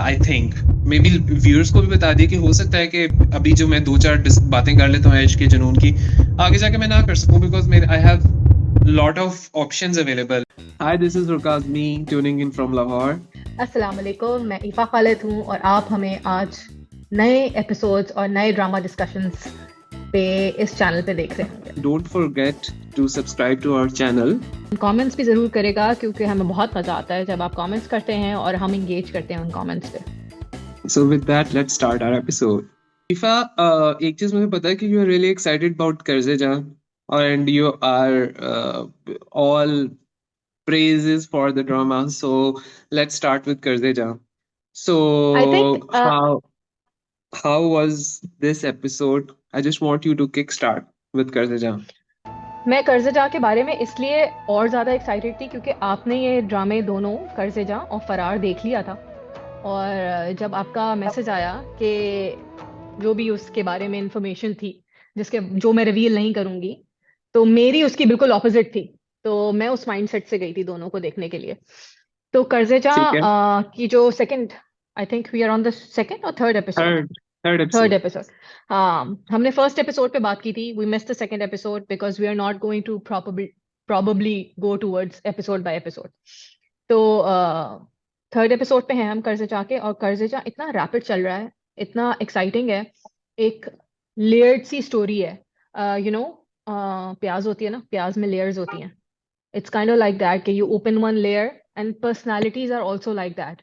I think may be viewers को भी बता दिए कि हो सकता है कि अभी जो मैं 2-4 बातें कर लेता हूँ इश्क के जुनून की, आगे जाके मैं ना कर सकूं, बिकॉज मेरे I have lot of options available. Hi, this is रुकाज me tuning in from Lahore. अस्सलाम वालेकुम, मैं ईफा खालिद हूँ और आप हमें आज नए एपिसोड्स और नए ड्रामा डिस्कशंस पे इस चैनल पे देख रहे होंगे. Don't forget to subscribe to our channel. Comments भी ज़रूर करेगा क्योंकि हमें बहुत मज़ा आता है जब आप कमेंट्स करते हैं और हम इंगेज करते हैं उन कमेंट्स पे. So with that, let's start our episode. Ifa, एक चीज मुझे पता है कि you are really excited about Karzeja, and you are all praises for the drama. So let's start with Karzeja. So I think how was this episode? I just want you to kickstart with Karzeja. मैं कर्ज़ेजा के बारे में इसलिए और ज़्यादा excited थी क्योंकि आपने ये ड्रामे दोनों कर्ज़ेजा और फरार देख लिया था. और जब आपका मैसेज आया कि जो भी उसके बारे में इंफॉर्मेशन थी जिसके जो मैं रिवील नहीं करूंगी, तो मेरी उसकी बिल्कुल ऑपोजिट थी. तो मैं उस माइंडसेट से गई थी दोनों को देखने के लिए. तो कर्जेजा ठीक है. की जो second, I think we are on the second और third episode. Third third episode. Episode. हाँ, हमने फर्स्ट एपिसोड पे बात की थी. We missed the second episode because we are not going to probably go towards episode by episode. तो third episode पे हैं हम कर्जेजा के, और कर्जेजा इतना रैपिड चल रहा है, इतना एक्साइटिंग है. एक लेयर्ड सी स्टोरी है. यू नो, प्याज होती है ना, प्याज में लेयर्स होती हैं. It's kind of like that कि you open one layer and personalities are also like that.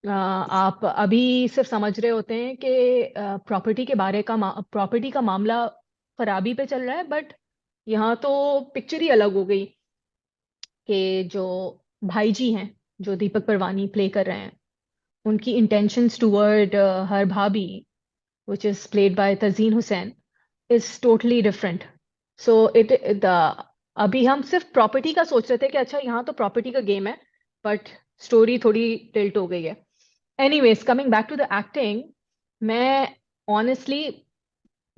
आप अभी सिर्फ समझ रहे होते हैं कि प्रॉपर्टी का मामला खराबी पे चल रहा है, बट यहाँ तो पिक्चर ही अलग हो गई कि जो भाई जी हैं, जो दीपक परवानी प्ले कर रहे हैं, उनकी इंटेंशंस टुवर्ड हर भाभी, which is played by Tazeen Hussain, is totally different. So अभी हम सिर्फ प्रॉपर्टी का सोच रहे थे कि अच्छा यहाँ तो प्रॉपर्टी का गेम है, बट स्टोरी थोड़ी टिल्ट हो गई है. Anyways, coming back to the acting, मैं ऑनेस्टली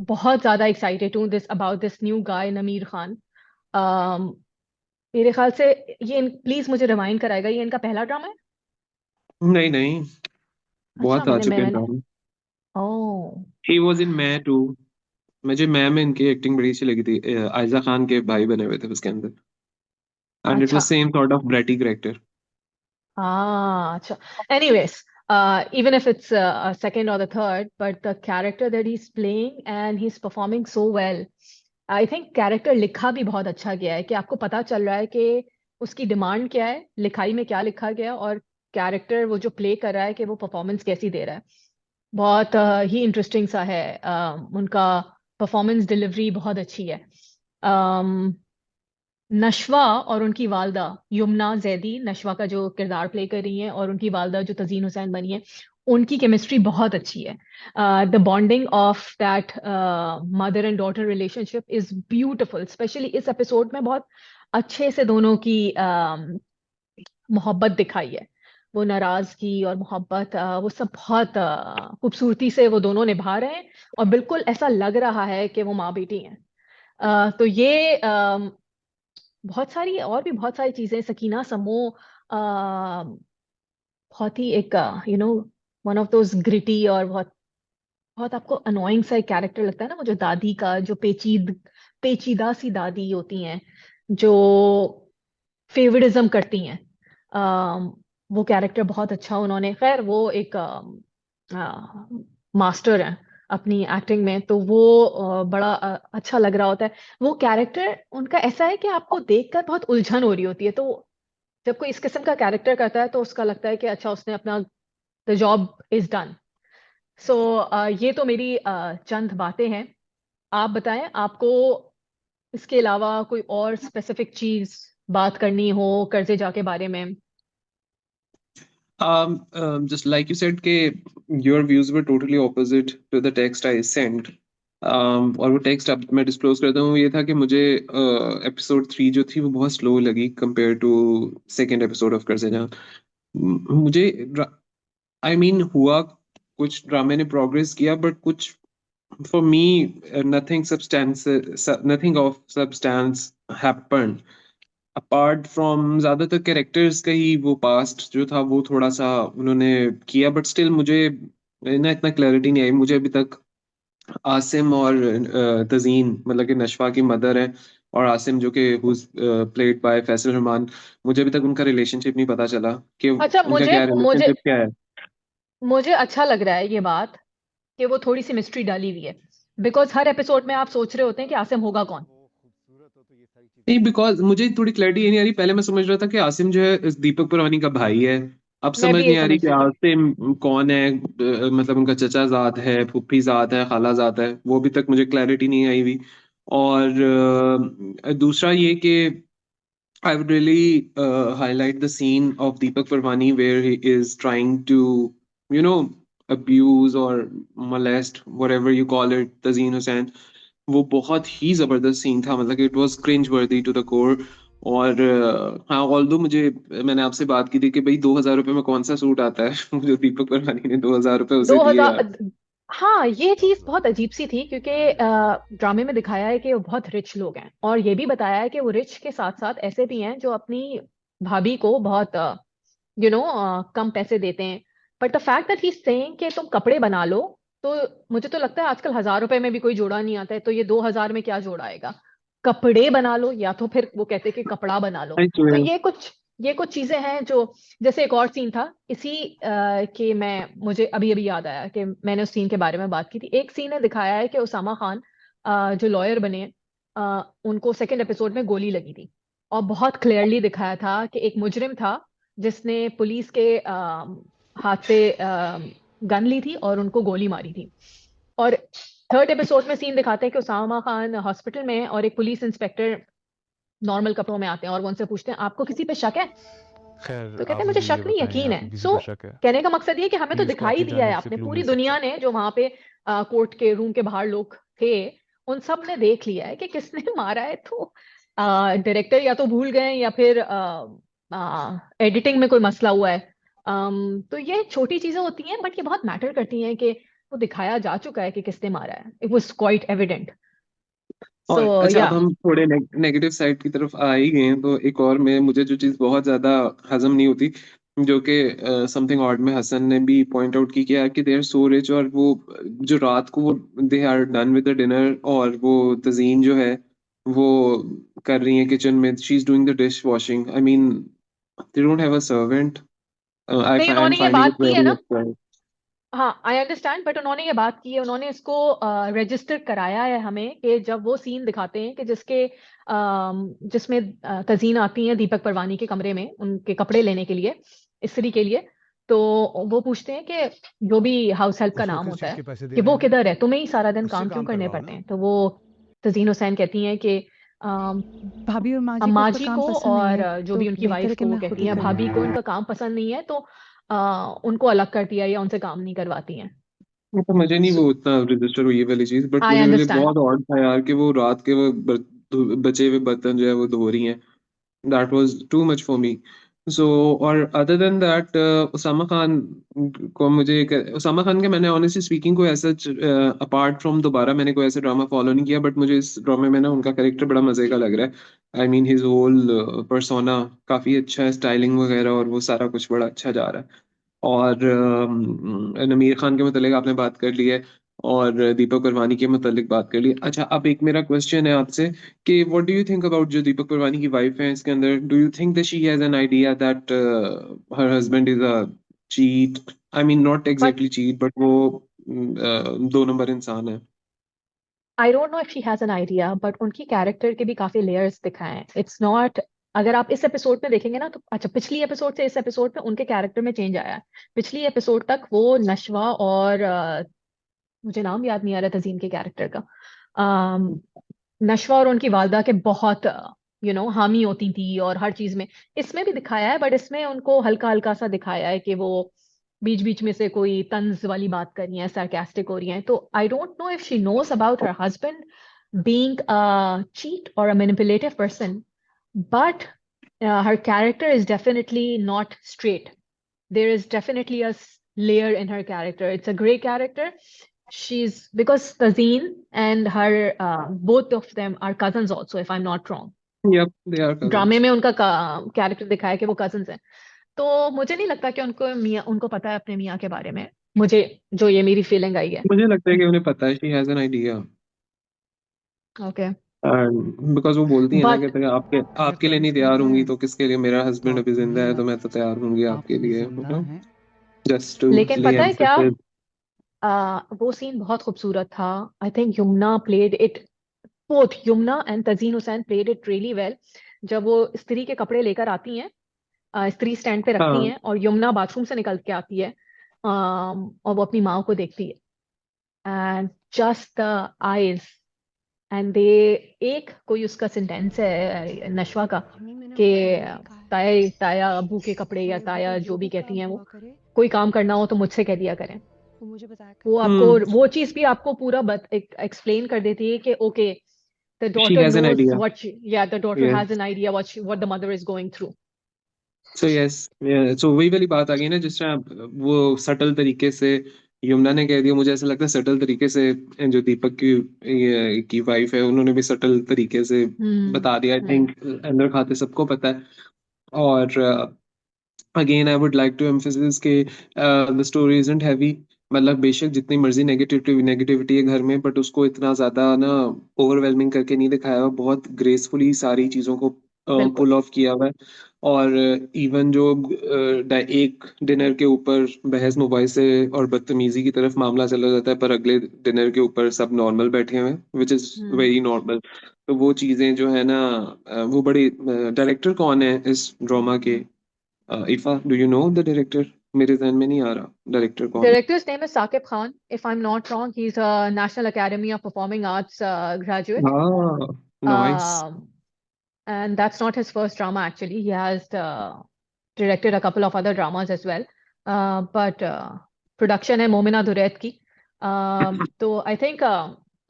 बहुत ज्यादा एक्साइटेड हूँ this about this new guy Namir Khan. मेरे ख्याल से ये, प्लीज मुझे रिमाइंड कराएगा, ये इनका पहला ड्रामा है? नहीं नहीं, अच्छा, बहुत आ चुके हैं मैंने ड्रामे. ओ. ही वॉज इन मैं टू. मुझे मैम में इनकी एक्टिंग बड़ी अच्छी लगी थी. आयजा खान के भाई बने हुए थे उसके अंदर. एंड इट वाज अच्छा. Same sort of pretty character. Acha. Anyways, even if it's a second or the third, but the character that he's playing and he's performing so well, I think character लिखा भी बहुत अच्छा गया है कि आपको पता चल रहा है कि उसकी डिमांड क्या है, लिखाई में क्या लिखा गया, और कैरेक्टर वो जो प्ले कर रहा है कि वो परफॉर्मेंस कैसी दे रहा है. बहुत ही इंटरेस्टिंग सा है. उनका परफॉर्मेंस डिलीवरी बहुत अच्छी है. नशवा और उनकी वालदा यमुना जैदी, नशवा का जो किरदार प्ले कर रही हैं, और उनकी वालदा जो तजीन हुसैन बनी है, उनकी केमिस्ट्री बहुत अच्छी है. The bonding of that mother and daughter relationship is beautiful. Specially इस एपिसोड में बहुत अच्छे से दोनों की मोहब्बत दिखाई है. वो नाराजगी और मोहब्बत, वो सब बहुत खूबसूरती से वो दोनों निभा रहे हैं, और बिल्कुल ऐसा लग रहा है कि वो माँ बेटी हैं. तो ये बहुत सारी और भी बहुत सारी चीजें, सकीना समो बहुत ही एक, वन ऑफ दोज ग्रिटी और बहुत बहुत आपको अनोइंग सा एक कैरेक्टर लगता है ना, वो जो दादी का जो पेचीदा सी दादी होती हैं, जो फेवरिज्म करती हैं. अम, वो कैरेक्टर बहुत अच्छा उन्होंने, खैर वो एक मास्टर है अपनी एक्टिंग में, तो वो बड़ा अच्छा लग रहा होता है. वो कैरेक्टर उनका ऐसा है कि आपको देखकर बहुत उलझन हो रही होती है. तो जब कोई इस किस्म का कैरेक्टर करता है तो उसका लगता है कि अच्छा, उसने अपना द जॉब इज डन. सो ये तो मेरी चंद बातें हैं. आप बताएं, आपको इसके अलावा कोई और स्पेसिफिक चीज बात करनी हो कर्जे जाके बारे में? Just like you said कि your views were totally opposite to the text I sent. और वो टेक्स्ट अब मैं डिस्क्लोज करता हूँ, ये था कि मुझे एपिसोड 3 जो थी वो बहुत स्लो लगी compare to second episode of करसेना. मुझे आई मीन हुआ, कुछ ड्रामे ने प्रोग्रेस किया, बट कुछ for me nothing of substance happened. Apart from ज्यादातर कैरेक्टर्स का ही वो पास्ट जो था वो थोड़ा सा उन्होंने किया, बट स्टिल मुझे ना इतना क्लैरिटी नहीं आई मुझे अभी तक। आसिम और तजीन मतलब कि नशवा की मदर है, और आसिम जो कि प्लेड बाय फैसल रहमान, मुझे अभी तक उनका रिलेशनशिप नहीं पता चला कि अच्छा, उनका मुझे क्या मुझे रिलेशनशिप क्या है। मुझे अच्छा लग रहा है ये बात कि वो थोड़ी सी मिस्ट्री डाली हुई है, बिकॉज हर एपिसोड में आप सोच रहे होते हैं कि आसिम होगा कौन। नहीं, बिकॉज मुझे थोड़ी क्लैरिटी ये नहीं आ रही। पहले मैं समझ रहा था कि आसिम जो है इस दीपक परवानी का भाई है। अब मैं समझ भी यही नहीं आ रही समझ कि रही थी। आसिम कौन है, मतलब उनका चचा जात है, फूफी जात है, खाला जात है, वो अभी तक मुझे क्लैरिटी नहीं आई हुई। और दूसरा ये कि I would really highlight the scene of Deepak Parvani where he is trying to, you know, abuse or molest, whatever you call it, Tazeen Hussain. वो बहुत ही जबरदस्त सीन था, मतलब कि it was cringe worthy to the core. और हाँ, although मुझे, मैंने आपसे बात की थी कि भाई 2,000 रुपये में कौन सा सूट आता है जो दीपक परवानी ने 2,000 रुपये उसे दो दिए यार। हजार हाँ, ये चीज बहुत अजीब सी थी, क्योंकि ड्रामे में दिखाया है कि वो बहुत रिच लोग हैं, और ये भी बताया है कि वो रिच के साथ साथ ऐसे भी हैं जो अपनी भाभी को बहुत कम पैसे देते हैं। But the fact that he saying कि तुम कपड़े बना लो, तो मुझे तो लगता है आजकल 1,000 रुपए में भी कोई जोड़ा नहीं आता है, तो ये 2,000 में क्या जोड़ा आएगा। कपड़े बना लो, या तो फिर वो कहते हैं कि कपड़ा बना लो। आई तो स्वेयर। ये कुछ चीजें हैं जो, जैसे एक और सीन था इसी के, मुझे अभी अभी याद आया कि मैंने उस सीन के बारे में बात की थी। एक सीन ने दिखाया है कि उसामा खान जो लॉयर बने हैं, उनको सेकंड एपिसोड में गोली लगी थी, और बहुत क्लियरली दिखाया था कि एक मुजरिम था जिसने पुलिस के हाथ पे गन ली थी और उनको गोली मारी थी। और थर्ड एपिसोड में सीन दिखाते हैं कि उसामा खान हॉस्पिटल में है और एक पुलिस इंस्पेक्टर नॉर्मल कपड़ों में आते हैं और वो उनसे पूछते हैं आपको किसी पे शक है। खैर तो कहते आप हैं मुझे मुझे शक ये नहीं, बताएं, यकीन आपको है। किसी सो पे शक है? कहने का मकसद ये है कि हमें तो प्लीज दिखाई काफी दिया है, जानब से आपने क्लू पूरी मिल सकता दुनिया है। ने जो वहां पे कोर्ट के रूम के बाहर लोग थे, उन सब ने देख लिया है कि किसने मारा है। तो डायरेक्टर या तो भूल गए या फिर एडिटिंग में कोई मसला हुआ है। तो ये छोटी चीजें होती हैं, बट ये बहुत मैटर करती हैं कि वो दिखाया जा चुका है कि किसने मारा है। It was quite evident. So और अच्छा, या अब हम थोड़े नेगेटिव साइड की तरफ आ ही गए हैं, तो एक और में मुझे जो चीज़ बहुत ज़्यादा हजम नहीं होती, जो कि समथिंग ऑड में हसन ने भी पॉइंट आउट की कि यार कि दे आर सो रिच, और वो जो रात को वो they are done with the dinner, और वो तजीन जो है वो कर रही है किचन में, she is doing the dish washing. I mean they don't have a servant. I नहीं, आई एम उन्होंने ये फाइंडिंग बात इट की है वेरी ना। अच्छा। हाँ, आई अंडरस्टैंड, बट उन्होंने ये बात की है, उन्होंने इसको रजिस्टर कराया है हमें कि जब वो सीन दिखाते हैं कि जिसमें तजीन आती है दीपक परवानी के कमरे में उनके कपड़े लेने के लिए, इस्त्री के लिए। तो वो पूछते हैं कि जो भी हाउस हेल्प का उसको नाम किस होता चीज है के पैसे कि देने वो हैं? किधर है, तुम्हें ही सारा दिन उससे काम क्यों काम करने करवाओ पड़ते ना। हैं। तो वो तजीन हुसैन कहती हैं कि अम, भाभी और माँ जी को अम्मा उसका जी काम को पसंद नहीं और है, जो तो भी उनकी बेहतर वाइफ है कि को, वो मैं खुद कहती ही हैं कर भाभी लूँ। को इनका काम पसंद नहीं है, तो उनको अलग कर दिया या उनसे काम नहीं करवाती हैं। वो तो मुझे नहीं, वो इतना रजिस्टर हुई है वाली चीज, बट आई मुझे अंडरस्टैंड। बहुत ऑड था यार कि वो रात के वो बचे हुए बर्तन जो है वो धो रही हैं। That was too much for me. So, और other than that, Usama Khan को मुझे उसामा खान के मैंने ऑनेस्टली स्पीकिंग कोई ऐसा, अपार्ट फ्रॉम दोबारा मैंने कोई ऐसा ड्रामा फॉलो नहीं किया, बट मुझे इस ड्रामे में ना उनका कैरेक्टर बड़ा मजे का लग रहा है। I mean his whole persona काफी अच्छा है, स्टाइलिंग वगैरह और वो सारा कुछ बड़ा अच्छा जा रहा है। और नमीर खान के मतलब आपने बात कर ली है, और दीपक परवानी के मतलब बात कर ली। अच्छा, अब एक मेरा क्वेश्चन है आपसे कि what do you think about जो दीपक परवानी की वाइफ है इसके अंदर, do you think that she has an idea that her husband is a cheat? I mean not but exactly cheat, but वो 2 नंबर इंसान है। आई don't know if she has an idea, but उनकी character के भी काफी layers दिखाए हैं। It's not, अगर आप इस एपिसोड में देखेंगे ना, तो अच्छा, पिछली एपिसोड से इस एपिसोड में उनके कैरेक्टर में चेंज आया है। पिछली एपिसोड तक वो नशवा और मुझे नाम याद नहीं आ रहा तजीन के कैरेक्टर का, अम, नशवा और उनकी वालदा के बहुत हामी होती थी और हर चीज में। इसमें भी दिखाया है, बट इसमें उनको हल्का हल्का सा दिखाया है कि वो बीच बीच में से कोई तंज वाली बात कर रही हैं, sarcastic हो रही हैं। तो आई don't know if she knows about her husband being a cheat or a manipulative person, but her character is definitely not straight. There is definitely a layer in her character. It's a gray character. She's, because Tazeen and her, both of them are cousins also, if I'm not wrong. Yep, they are ड्रामे cousins. में उनका character दिखाया है कि वो cousins हैं। तो मुझे नहीं लगता कि उनको पता है अपने मियाँ के बारे में। मुझे जो ये मेरी फीलिंग आई है। मुझे लगता है कि उन्हें पता है, she has an idea. Okay. Because वो बोलती है ना बट कि आपके अपने आपके लिए नहीं फ्रेंड्स के तैयार होंगी लिए, तो किसके लिए, मेरा तो हस्बैंड अभी आपको जिंदा नहीं है तो मैं तो लगता तैयार होंगी आप आपके अभी लिए, जिंदा हैं? जस्ट टू लेकिन ले पता है क्या, एम्फेसिस। वो सीन बहुत खूबसूरत था। I think Yamuna played it, both Yamuna and Tazeen Hussain played it really well. जब वो स्त्री के कपड़े लेकर आती हैं, स्त्री स्टैंड पे रखती हाँ, हैं और यमुना बाथरूम से निकल के आती है, और वो अपनी माँ को देखती है, and just the eyes and they, एक कोई उसका सेंटेंस है नशवा का मम्मी मैंने कि आपको पहले भी कहा है ताया ताया अबू के कपड़े या कि घर का ताया जो जो भी भी कहती काम हैं वो, हुआ करे कोई काम करना हो तो मुझसे कह दिया करें। वो मुझे बताया वो करे। आपको हम्म, वो चीज भी आपको पूरा एक्सप्लेन कर देती है कि okay, the she daughter has an knows idea. What, या the daughter has an idea what the mother is going through. So yes, so वही वाली बात आ गई ना, जिस तरह वो सटल तरीके से यमुना ने कह दिया, मुझे ऐसा लगता है सटल तरीके से जो दीपक की वाइफ है उन्होंने भी सटल तरीके से हम्म। बता दिया। आई हम्म। थिंक अंदर खाते सबको पता है। और again I would like to emphasize the story isn't heavy. मतलब बेशक जितनी मर्जी नेगेटिविटी नेगेटिविटी है घर में, बट उसको इतना ज्यादा ना ओवरवेलमिंग करके नहीं दिखाया हुआ, बहुत ग्रेसफुली सारी चीजों को बिल्कुल। पुल ऑफ किया हुआ है। और इवन जो एक डिनर के ऊपर बहस मोबाइल से और बदतमीजी की तरफ मामला चला जाता है, पर अगले डिनर के ऊपर सब नॉर्मल बैठे हुए हैं, which is hmm. Very normal. तो वो चीजें जो है ना, वो बड़ी। डायरेक्टर कौन है इस ड्रामा के? इफा, do you know the director? मेरे ध्यान में नहीं आ रहा डायरेक्टर कौन है। Director's name is Saqib Khan. If I'm not wrong, he's a National Academy of Performing Arts graduate. हाँ, nice. Um, and that's not his first drama, actually. He has directed a couple of other dramas as well. But production है मोमिना दुरैत की। तो I think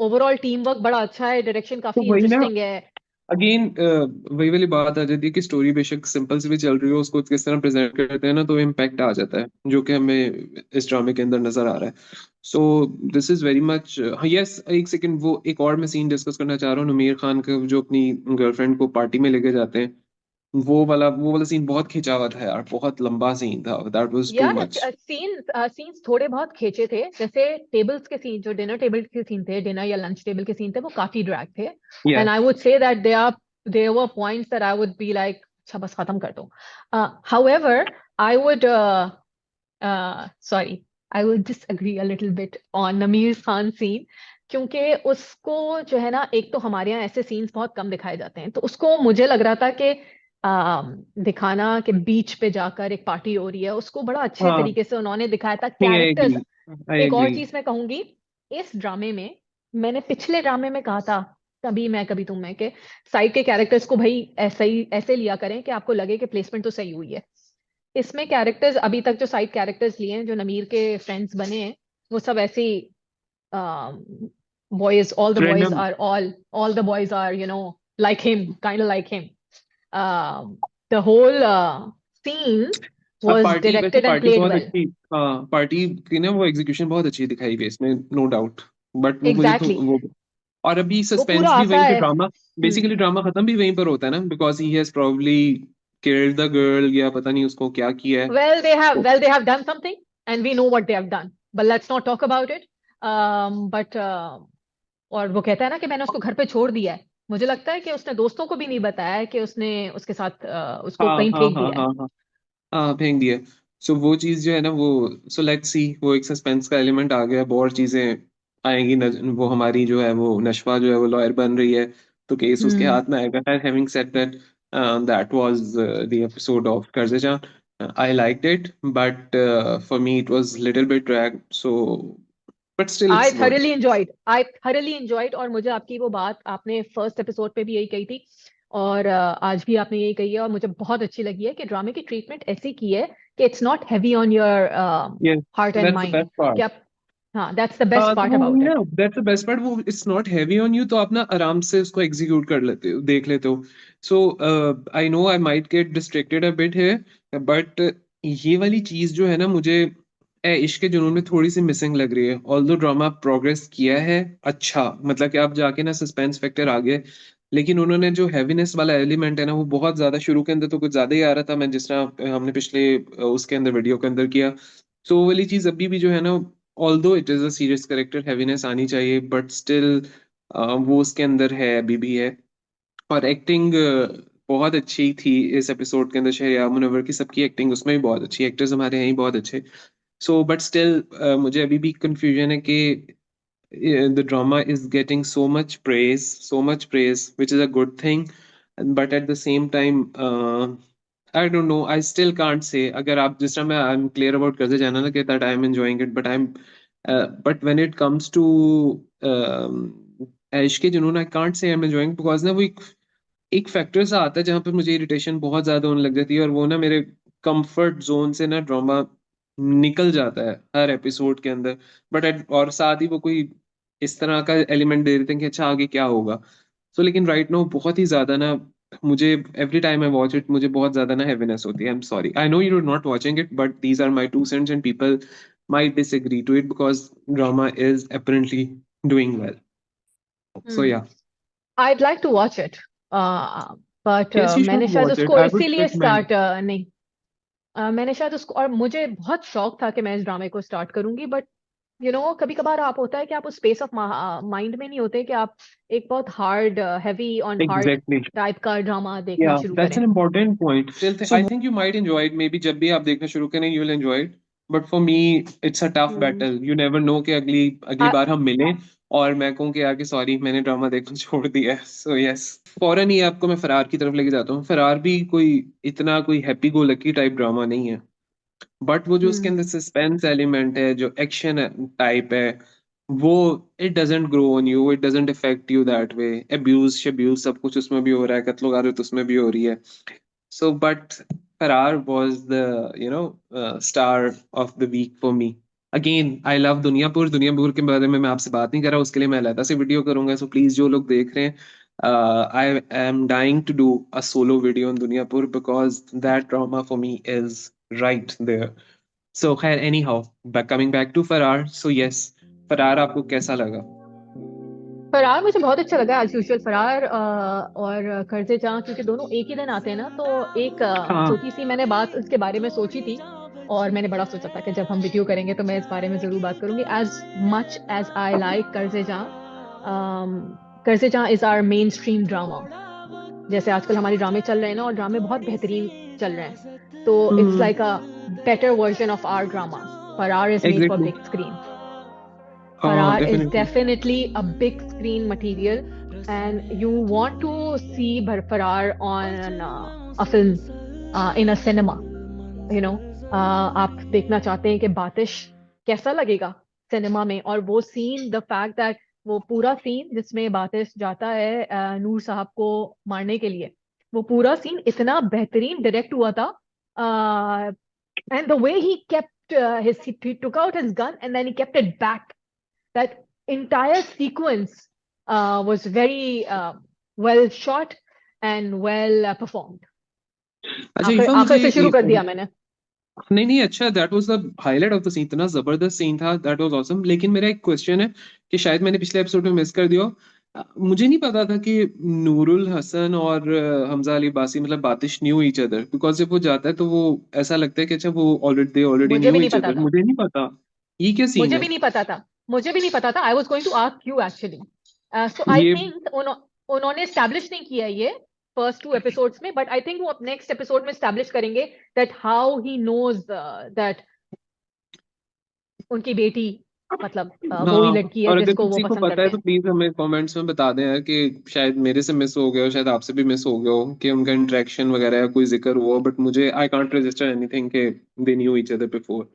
overall team work बड़ा अच्छा है, direction तो काफी वही ना, इंटरेस्टिंग है। अगेन वही वाली बात आ जाती है कि स्टोरी बेशक सिंपल से भी चल रही हो, उसको किस तरह प्रेजेंट करते हैं ना, तो इम्पैक्ट आ जाता है, जो कि हमें इस ड्रामे के अंदर नजर आ रहा है। So this is very much. Yes, एक सेकंड, वो एक और मैं सीन डिस्कस करना चाह रहा हूँ, आमिर खान का जो अपनी गर्लफ्रेंड को पार्टी में लेके जाते हैं, वो वाला सीन बहुत खिंचा हुआ था यार, बहुत लंबा सीन था, दैट वाज टू यार मच। सीन्स थोड़े बहुत खींचे थे, जैसे टेबल्स के सीन, जो डिनर टेबल के सीन थे, डिनर या लंच टेबल के सीन थे, वो काफी ड्रैग थे। And I would say that they were points that I would be like अच्छा बस खत्म कर दो। However I would sorry, I would disagree a little bit on नमीर खान सीन, क्योंकि उसको जो है ना, एक तो हमारे यहाँ ऐसे सीन्स बहुत कम दिखाए जाते हैं, तो उसको मुझे लग रहा था कि दिखाना कि बीच पे जाकर एक पार्टी हो रही है, उसको बड़ा अच्छे हाँ, तरीके से उन्होंने दिखाया था, नहीं, आई कैरेक्टर्स। एग्री, आई एक और एग्री। चीज मैं कहूंगी, इस ड्रामे में, मैंने पिछले ड्रामे में कहा था, कभी मैं कभी तुम में, के साइड के कैरेक्टर्स को भाई ऐसा ही ऐसे लिया करें कि आपको लगे कि प्लेसमेंट तो सही हुई है। इसमें कैरेक्टर्स अभी तक जो साइड कैरेक्टर्स लिए हैं, जो नमीर के फ्रेंड्स बने हैं, वो सब ऐसे ही, boys, random. all the boys are, like him, kind of like him. The whole scene अब was पार्टी, वैसे directed and पार्टी played बहुत well. अच्छी, हाँ, पार्टी की ना वो एग्जीक्यूशन बहुत अच्छी दिखाई गई इसमें, नो डाउट। बट वो मुझे तो Exactly. वो, और अभी वो पूरा सस्पेंस भी आता वहीं पे, है। ड्रामा बेसिकली ड्रामा खत्म भी वहीं पर होता है ना, because he has probably killed the girl, या पता नहीं उसको क्या किया है। Well, they have done something, and we know what they have done. But let's not talk about it. But और वो कहता है ना कि मैंने उसको घर पे छोड़ दिया है। मुझे लगता है कि उसने दोस्तों को भी नहीं बताया है कि उसने उसके साथ उसको हाँ, कहीं हाँ, फेंक हाँ, दिया है। हाँ, हाँ, हाँ, फेंक दिया। सो वो चीज जो है ना वो, सो लेट्स सी, वो एक सस्पेंस का एलिमेंट आ गया, अब और चीजें आएंगी वो हमारी जो है वो नशवा जो है वो लॉयर बन रही है, तो केस उसके हम्म। हाथ में आएगा। Having said that, that was the episode of कर्जेजान। I liked it, but for me it was little bit drag, so but still I it's good. Thoroughly enjoyed, और मुझे आपकी वो बात आपने फर्स्ट एपिसोड पे भी यही कही थी, और आज भी आपने यही कही है, और मुझे बहुत अच्छी लगी है कि ड्रामे की ट्रीटमेंट ऐसी की है कि it's not heavy on your yes, heart and that's the mind. Best part. क्या, हाँ, दैट्स द बेस्ट हाँ, तो पार्ट वो अबाउट वही ना, it. That's the best part, वो it's not heavy on you, तो आप ना आराम से उसको एग्जीक्यूट कर लेते हो, देख लेते हो। So I know I might get distracted a bit है, बट ये वाली चीज जो है ना, मुझे ए इश्क के जुनून में थोड़ी सी मिसिंग लग रही है। ऑल्दो ड्रामा प्रोग्रेस किया है अच्छा, मतलब कि आप जाके ना सस्पेंस फैक्टर आ गए, लेकिन उन्होंने जो हैवीनेस वाला एलिमेंट है ना वो बहुत ज्यादा, शुरू के अंदर तो कुछ ज्यादा ही आ रहा था, मैं जिस तरह हमने पिछले उसके अंदर वीडियो के अंदर किया। सो वो वाली चीज अभी भी जो है ना, although it is a serious character, heaviness आनी चाहिए, बट स्टिल वो उसके अंदर है, अभी भी है। और एक्टिंग बहुत अच्छी थी इस एपिसोड के अंदर, शहरयार मुनव्वर की सबकी एक्टिंग उसमें भी बहुत अच्छी, एक्टर्स हमारे हैं ही बहुत अच्छे। सो बट स्टिल मुझे अभी भी कंफ्यूजन है कि the drama is getting so much praise, which is a good thing. But at the same time, I don't know. I still can't say. अगर आप जिस तरह मैं I'm clear about कर्जे जाना ना कि that I'm enjoying it, but when it comes to ऐश के जुनून, I can't say I'm enjoying because ना वो एक फैक्टर सा आता है जहाँ पे मुझे इरिटेशन बहुत ज्यादा होने लग जाती है, और वो ना मेरे कंफर्ट जोन से ना ड्रामा निकल जाता है हर एपिसोड के अंदर। और साथ ही वो कोई इस तरह का एलिमेंट दे देते हैं कि अच्छा आगे क्या होगा। सो लेकिन राइट नाउ बहुत ही ज्यादा ना, मुझे every time I watch it मुझे बहुत ज्यादा ना हैवीनेस होती है। I am sorry, I know you are not watching it, but these are my 2 cents and people might disagree to it because drama is apparently doing well. So hmm. yeah, I'd like to watch it, but yes, you should मैंने शायद watch it. उसको I would इसीलिए recommend. Start नहीं, मैंने शायद उसको, और मुझे बहुत शौक था कि मैं इस ड्रामे को स्टार्ट करूंगी, बट कभी कभार आप होता है कि आप उस स्पेस ऑफ माइंड में नहीं होते कि आप एक बहुत hard, heavy on heart Exactly. Type का ड्रामा देखना Yeah, शुरू that's करें। an important point. I think you might enjoy it. Maybe जब भी आप देखना शुरू करें, you will enjoy it. But for me, it's a tough hmm. battle. You never know कि अगली अगली बार हम मिलें और मैं कहूँ कि यार कि सॉरी मैंने ड्रामा देखना छोड़ दिया है। So yes, फौरन ही आपको मैं फरार की तरफ लेके जाता हूँ। फरार भी कोई इतना कोई happy go lucky type drama नहीं है, बट वो जो उसके हम्म। अंदर सस्पेंस एलिमेंट है, जो एक्शन टाइप है, वो it doesn't grow on you, it doesn't affect you that way. Abuse शब्यूज सब कुछ उसमें भी हो रहा है, कत्लो गारत उसमें भी हो रही है। So but Faraar was the star of the week for me. Again I love Duniyapur. Duniyapur के बारे में मैं आपसे बात नहीं कर रहा, उसके लिए मैं अलग से वीडियो करूंगा। सो प्लीज जो लोग देख रहे हैं, I am dying to do a solo video on Duniyapur because that drama for me is right there. So खैर anyhow, coming back to Faraar, so yes, फरार आपको कैसा लगा? फरार मुझे बहुत अच्छा लगा एज यूजुअल। फरार और कर्जे जहाँ, क्योंकि दोनों एक ही दिन आते हैं ना, तो एक हाँ। छोटी सी मैंने बात इसके बारे में सोची थी, और मैंने बड़ा सोचा था कि जब हम वीडियो करेंगे तो मैं इस बारे में जरूर बात करूंगी। As much as I like Qarze Jahan, Qarze Jahan is our mainstream drama. जैसे आजकल हमारे ड्रामे चल रहे हैं ना, और ड्रामे बहुत बेहतरीन चल रहे हैं, तो it's hmm. Like a better version of our dramas. Farah is made for exactly. Big screen. हाँ, Farah is definitely. definitely a big screen material, and you want to see Farah on a film, in a cinema. you know आप देखना चाहते हैं कि बातिश कैसा लगेगा cinema में, और वो सीन, द फैक्ट दैट वो पूरा सीन जिसमें बातिश जाता है नूर साहब को मारने के लिए, वो पूरा सीन इतना बेहतरीन डायरेक्ट हुआ था, and the way he kept he took out his gun and then he kept it back. That entire sequence was very well shot and well performed. अच्छा आखिर इफा, आखिर मुझे से शुरू कर दिया मैंने। नहीं नहीं, अच्छा, that was the highlight of the scene, इतना जबरदस्त सीन था, दैट वाज ऑसम। लेकिन मेरा एक क्वेश्चन है कि शायद मैंने पिछले एपिसोड में मिस कर दिया हो। मुझे नहीं पता था कि नूरुल हसन और हमजा अली बासी मतलब बातिश न्यू ईच अदर, बिकॉज जब वो जाता है तो वो ऐसा लगता है कि अच्छा वो ऑलरेडी मुझे भी न्यू नहीं ईच पता अदर, था। मुझे नहीं पता ये क्या सीन मुझे है। भी नहीं पता था। मुझे भी नहीं पता था। I was going to ask you actually. So I ये थिंक उन्होंने स्टैब्लिश नहीं किया ये फर्स्ट 2 एपिसोड्स में, बट आई थिंक वो अब नेक्स्ट एपिसोड में स्टैब्लिश करेंगे that how he knows that उनकी बेटी, मतलब वो ही हाँ, लड़की है और अगर जिसको वो किसी को पसंद पता करते है तो हैं। प्लीज हमें कमेंट्स में बता दें यार, कि शायद मेरे से मिस हो गया हो, शायद आपसे भी मिस हो गया हो कि उनका इंटरेक्शन वगैरह या कोई जिक्र हुआ हो, बट मुझे आई कांट रजिस्टर एनीथिंग के they knew each other before.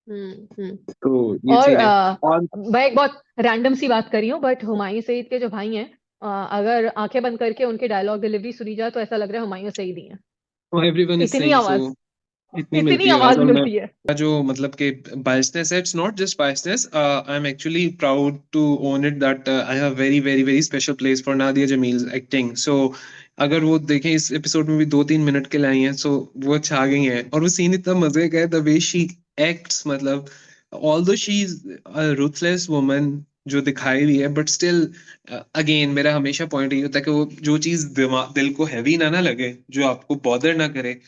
Hmm. तो ये और सीन है। और मैं एक बहुत रैंडम सी बात कर रही हूँ, बट हुमायूं सईद के जो भाई हैं, अगर आंखें बंद करके उनके डायलॉग डिलीवरी सुनी जाए तो ऐसा लग रहा है हुमायूं सईद ही है। एवरीवन इज इतनी सेइंग सो। आवाज, इतनी इतनी मिलती है आवाज। आवाज और मैं मिलती है। जो मतलब कि बायसनेस है, it's not just biasness, I am actually proud to own it that I have very very very special place for Nadia Jamil acting. So अगर वो देखें, इस एपिसोड में भी 2-3 मिनट के लिए आई हैं, सो वो छा गई हैं। और वो सीन इतना मजे का है, द वे शी एक्ट्स, मतलब although she is a ruthless woman, जो दिखाई हुई है, बट स्टिल अगेन मेरा हमेशा पॉइंट ये होता है कि वो जो चीज दिल को हैवी ना लगे, जो आपको बॉदर ना करे,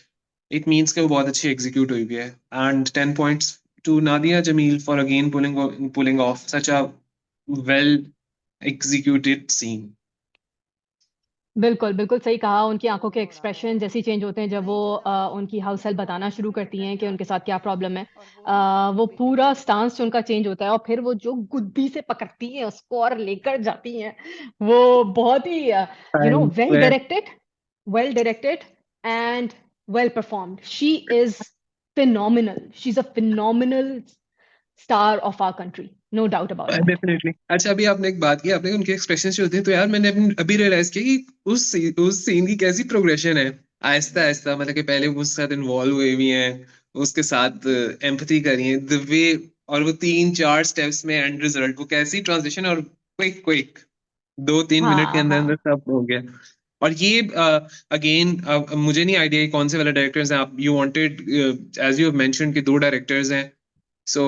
इट मीन्स कि वो बहुत अच्छी एग्जीक्यूट हुई भी है. And 10 points to Nadia Jameel for again pulling off such a well executed scene. बिल्कुल बिल्कुल सही कहा। उनकी आंखों के एक्सप्रेशन जैसे चेंज होते हैं जब वो उनकी हाउस हेल्प बताना शुरू करती हैं कि उनके साथ क्या प्रॉब्लम है, वो पूरा स्टांस उनका चेंज होता है, और फिर वो जो गुद्दी से पकड़ती हैं उसको और लेकर जाती हैं, वो बहुत ही well directed and well performed. She is phenomenal, she is a phenomenal star of our country, no doubt about that. Definitely. अच्छा, अभी आपने एक बात की, आपने उनके एक्सप्रेशन जो होते हैं, तो यार मैंने अभी रियलाइज किया कि उस सीन की कैसी प्रोग्रेशन है. आहिस्ता आहिस्ता, मतलब कि पहले वो उसके साथ इन्वॉल्व हुए हुई हैं, उसके साथ एम्पैथी करी है, द वे, और वो 3-4 स्टेप्स में एंड रिजल्ट, वो कैसी ट्रांजिशन, और क्विक क्विक 2-3 मिनट के हाँ अंदर अंदर हाँ। सब हो गया. और ये अगेन मुझे नहीं आइडिया कौन से वाले डायरेक्टर्स हैं आप, you wanted as you mention कि 2 डायरेक्टर्स हैं, सो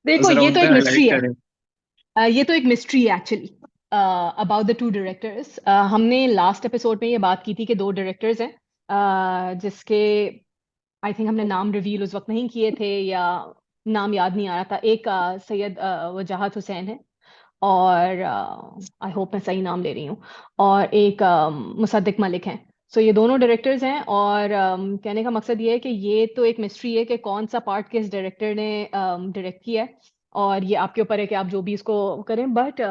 देखो जरा ये उन तो पे एक हाईलाइट मिस्ट्री है। करें. ये तो एक मिस्ट्री है actually about the two directors. हमने लास्ट एपिसोड में ये बात की थी कि दो डायरेक्टर्स हैं, जिसके आई थिंक हमने नाम रिवील उस वक्त नहीं किए थे, या नाम याद नहीं आ रहा था। एक सैयद वजाहत हुसैन है, और आई होप मैं सही नाम ले रही हूँ, और एक मुसद्दिक मलिक हैं। सो ये दोनों डायरेक्टर्स हैं, और कहने का मकसद ये है कि ये तो एक मिस्ट्री है कि कौन सा पार्ट किस डायरेक्टर ने डायरेक्ट किया है, और ये आपके ऊपर है कि आप जो भी इसको करें। But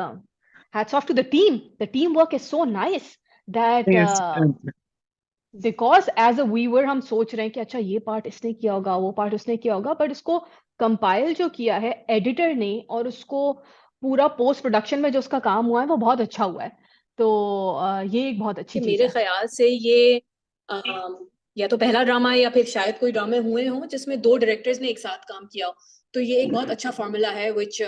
hats off to the team work is so nice that Yes. Because as a viewer हम सोच रहे हैं कि अच्छा ये पार्ट इसने किया होगा, वो पार्ट उसने किया होगा, बट इसको कंपाइल जो किया है एडिटर ने, और उसको पूरा पोस्ट प्रोडक्शन में जो उसका काम हुआ है वो बहुत अच्छा हुआ है। तो ये एक बहुत अच्छी कि चीज मेरे है। ख्याल से ये या तो पहला ड्रामा है या फिर शायद कोई ड्रामे हुए हों जिसमें दो डायरेक्टर्स ने एक साथ काम किया हो। तो ये एक बहुत अच्छा फॉर्मूला है which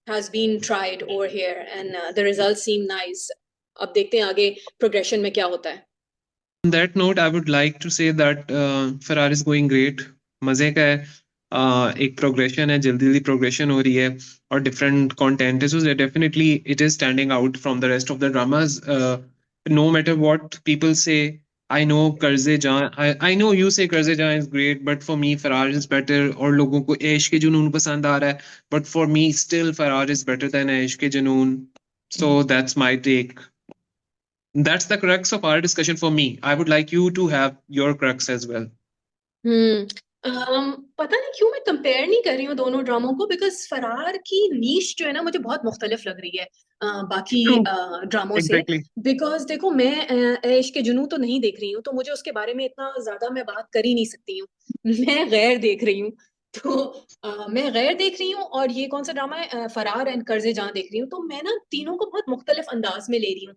has been tried over here and the result seem nice. अब देखते हैं आगे प्रोग्रेशन में क्या होता है। On that note, I would like to say that Farrar is going great. मजे का है. एक प्रोग्रेशन है, जल्दी जल्दी प्रोग्रेशन हो रही है, और डिफरेंट कंटेंट है, so definitely it is standing out from the rest of the dramas. No matter what people say. I no कर्जे जां, आई नो यू से कर्जे जां इज ग्रेट, बट फॉर मी फरार इज बेटर. और लोगों को ऐश के जुनून पसंद आ रहा है, बट फॉर मी स्टिल फरार इज बेटर देन ऐश के जुनून. So that's my take. That's the crux of our discussion for me. I would like you to have your crux as well. हम्म पता नहीं क्यों मैं कंपेयर नहीं कर रही हूँ दोनों ड्रामों को, बिकॉज फरार की नीश जो है ना मुझे बहुत मुख्तलिफ लग रही है बाकी True. ड्रामों से। Exactly. बिकॉज देखो मैं इश्क के जुनून तो नहीं देख रही हूँ, तो मुझे उसके बारे में इतना ज्यादा मैं बात कर ही नहीं सकती हूँ। मैं गैर देख रही हूँ, तो मैं गैर देख रही हूँ, और ये कौन सा ड्रामा है फरार एंड कर्जे जहाँ देख रही हूँ। तो मैं ना तीनों को बहुत मुख्तलिफ अंदाज में ले रही हूँ।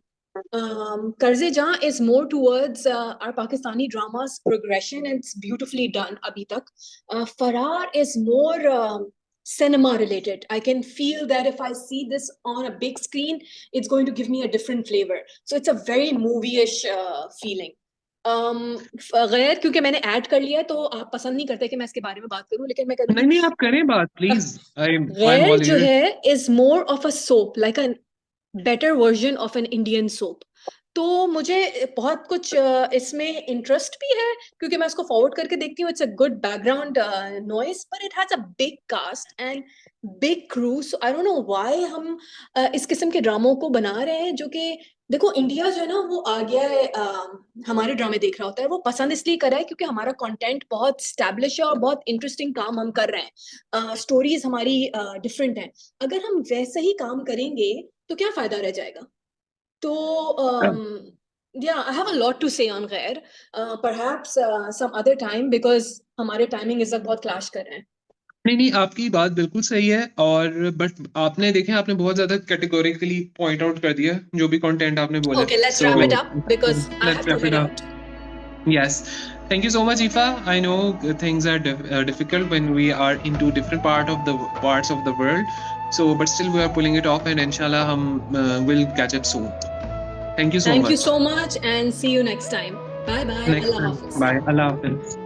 कर्जे जहाँ is more towards our Pakistani dramas progression and it's beautifully done अभी तक. Farar is more cinema related. I can feel that if I see this on a big screen, it's going to give me a different flavor. So it's a very movie-ish feeling. गैर क्योंकि मैंने add कर लिया है तो आप पसंद नहीं करते कि मैं इसके बारे में बात करूं, लेकिन मैं नहीं करूंगी। नहीं, आप करें बात प्लीज. I'm गैर all जो ears. है is more of a soap, like a better version of an Indian soap. तो मुझे बहुत कुछ इसमें इंटरेस्ट भी है क्योंकि मैं उसको फॉरवर्ड करके देखती हूँ। It's a good background noise, but it has a big cast and big crew. So I don't know why हम इस किस्म के ड्रामों को बना रहे हैं, जो कि देखो इंडिया जो है ना वो आ गया है हमारे ड्रामे देख रहा होता है। वो पसंद इसलिए कर रहा है क्योंकि हमारा कंटेंट बहुत स्टैब्लिश है और बहुत इंटरेस्टिंग काम हम कर रहे हैं, स्टोरीज हमारी डिफरेंट हैं। अगर हम वैसे ही काम करेंगे तो क्या फायदा रह जाएगा। तो yeah, I have a lot to say on गैर, perhaps some other time because हमारे टाइमिंग इस वक्त बहुत क्लैश कर रहे हैं। नहीं नहीं, आपकी बात बिल्कुल सही है, और बट आपने देखे, आपने बहुत ज्यादा कैटेगोरिकली पॉइंट आउट कर दिया जो भी कंटेंट आपने बोला. Okay, let's so wrap it up because I let's have to wrap it head up. out. Yes. Thank you so much, Ifa. I know things are difficult when we are into different parts of the world. So, but still we are pulling it off, and inshallah, will catch up soon. Thank you so Thank you much. so much and see you next time. Bye bye. Next Allah time. Hafiz. Bye. Allah Hafiz.